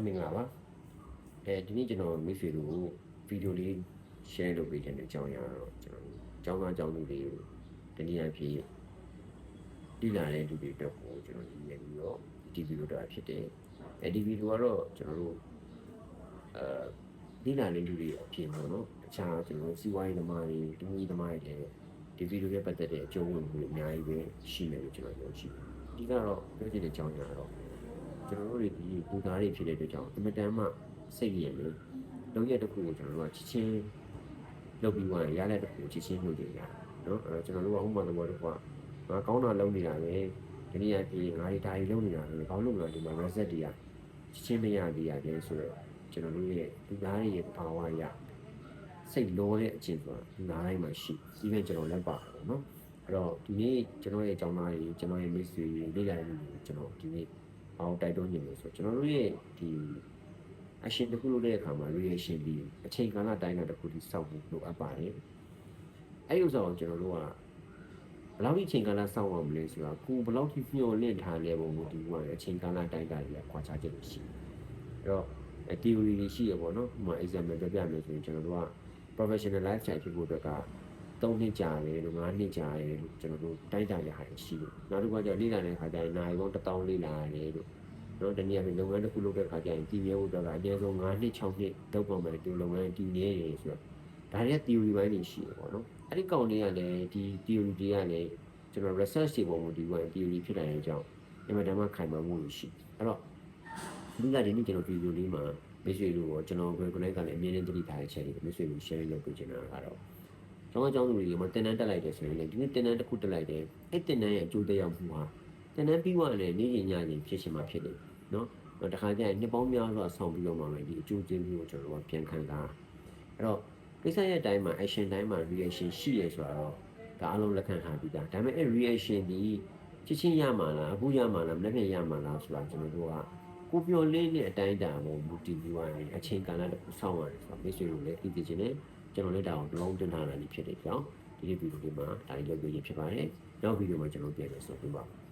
မင်္ဂလာပါဒီနေ့ကျွန်တော်မိတ်ဆွေတို့ဗီဒီယိုလေး share လုပ်ပေးခြင်းတဲ့အကြောင်းအရာတော့ကျွန်တော်ကျောင်းသားကျောင်းသူတွေကိုတနည်းအားဖြင့်တိလာတဲ့လူတွေအတွက်ကိုကျွန်တော်ရည်ရည်ပြီးတော့ဒီဗီဒီယိုတော့ဖြစ်တယ်ဒီဗီဒီယိုကတော့ကျွန်တော်တို့တိလာတဲ့လူတွေအပြင်ပေါ့နော်အခြားကျွန်တော်စီးပွားရေးသမားတွေလူမှုရေးသမားတွေလည်းဒီဗီဒီယိုရဲ့ပတ်သက်တဲ့အကျိုးဝင်မှုတွေအများကြီးပဲရှိမယ်လို့ကျွန်တော်ယုံကြည်တယ်ဒီကတော့ပြောချင်တဲ့အကြောင်းအရာတော့ကျွန်တော်တို့တွေဒီလူသားတွေဖြစ်တဲ့အတွက်ကြောင့်အမတန်မှစိတ်ရည်လို့လုံးရက်တစ်ခုကိုကျွန်တော်တို့ကချစ်ချင်းလုပ်ပြီးသွားရင်ရတဲ့တစ်ခုကိုချစ်ချင်းလုပ်ကြရတယ်နော်ကျွန်တော်တို့ကဥပမာသဘောတစ်ခုကငါကောင်းတာလုပ်နေတာပဲဒီနေ့အပြင်ငါဒီဒါကြီးလုပ်နေတာပဲကောင်းလို့မလားဒီမှာ reset တွေကချစ်ချင်းမရသေးရတယ်ဆိုတော့ကျွန်တော်တို့ရဲ့လူသားတွေရဲ့ဘာဝရစိတ်လောတဲ့အချင်းဆိုတာလူသားတိုင်းမှာရှိပြီးရင်ကျွန်တော်လည်းပါတယ်နော်အဲ့တော့ဒီနေ့ကျွန်တော်ရဲ့အကြောင်းသားတွေကျွန်တော်ရဲ့မိတ်ဆွေတွေလေ့လာနေတယ်ကျွန်တော်ဒီနေ့အောင်တိုက်တွန်းနေလို့ဆိုကျွန်တော်တို့ရဲ့ဒီအရှင်တစ်ခုလုပ်တဲ့အခါမှာ reaction ဒီအချိန်ကာလတိုင်းတာတစ်ခုဒီစောက်ဖို့လိုအပ်ပါတယ်အဲ့ဒီဥစ္စာကိုကျွန်တော်တို့ကဘယ်လောက်အချိန်ကာလစောက်အောင်မလဲဆိုတာကိုဘယ်လောက်မျှော်လင့်ထားလဲပုံကိုဒီကအချိန်ကာလတိုင်းတာတွေကခွာခြားချက်ရှိတယ်အဲ့တော့ theory တွေရှိရပေါ့နော်ဥပမာ example ပြပြမယ်ဆိုရင်ကျွန်တော်တို့က professional lifestyle ဖြစ်ဖို့အတွက်က3နှစ်ကြာတယ်လို့5နှစ်ကြာတယ်လို့ကျွန်တော်တို့တိုင်းတာရဟာရှိတယ်နောက်တစ်ခါကျလေ့လာတဲ့အခါကျရင်နိုင်ပေါင်း1000လေ့လာရတယ်လို့နော်တနည်းအားဖြင့်လုပ်ငန်းတစ်ခုလုပ်တဲ့အခါကျရင်တည်မြဲဖို့အတွက်ကအနည်းဆုံး5နှစ်6နှစ်လုပ်ပေါ်မယ်ဒီလုပ်ငန်းတည်မြဲရဆိုတော့ဒါတွေက theory ပိုင်းတွေရှိတယ်ပေါ့နော်အဲ့ဒီကောင်တွေကလည်းဒီ theory တွေကလည်းကျွန်တော် research တွေပုံမှာဒီက theory ဖြစ်လာတဲ့အကြောင်းအမှန်တမ်းခိုင်မာမှုရှိအဲ့တော့ဒီကဒီနေ့ကျွန်တော် video လေးမှာမိတ်ဆွေတို့ကိုကျွန်တော်ကိုယ်ကလည်းအမြဲတမ်းသတိထားတဲ့ချက်တွေမိတ်ဆွေတို့ share လုပ်ပေးချင်တာကတော့ကျောင်းသားတွေကမှတင်တန်းတက်လိုက်တယ်ဆိုရင်လည်းဒီနေ့တင်တန်းတစ်ခုတက်လိုက်တယ်အဲ့တင်တန်းရဲ့အကျိုးသက်ရောက်မှုဟာတင်တန်းပြီးသွားတယ်နေ့ညညဖြစ်ရှင်မှာဖြစ်တယ်နော်တခါကျရင်နှစ်ပေါင်းများစွာဆောင်ပြီးတော့မှလည်းဒီအကျိုးကျေးဇူးကိုကျွန်တော်တို့ပြန်ခံစားအဲ့တော့ကိစ္စရဲ့အတိုင်းမှာ action တိုင်းမှာ reaction ရှိရဆိုတော့ဒါအလုံးလက်ခံထားပြီးသားဒါပေမဲ့အဲ့ reaction ဒီချက်ချင်းရမှာလားအခုရမှာလားမနေ့ကရမှာလားဆိုတာကျွန်တော်တို့ကကိုပြောလင်းတဲ့အတိုင်းတာကိုမူတည်ပြီးသွားရင်အချိန်ကာလတစ်ခုစောင့်ရတယ်ဆိုတော့မိတ်ဆွေတို့လည်းသိသိချင်းနဲ့ကျွန်တော်လည်းဒါကိုလုံးတင်ထားတာဖြစ်တယ်ကြောင်းဒီဗီဒီယိုလေးမှာဒါလေးလုပ်ပြရဖြစ်ပါတယ်နောက်ဗီဒီယိုမှာကျွန်တော်ပြန်လည်ဆုံတွေ့ပါမယ်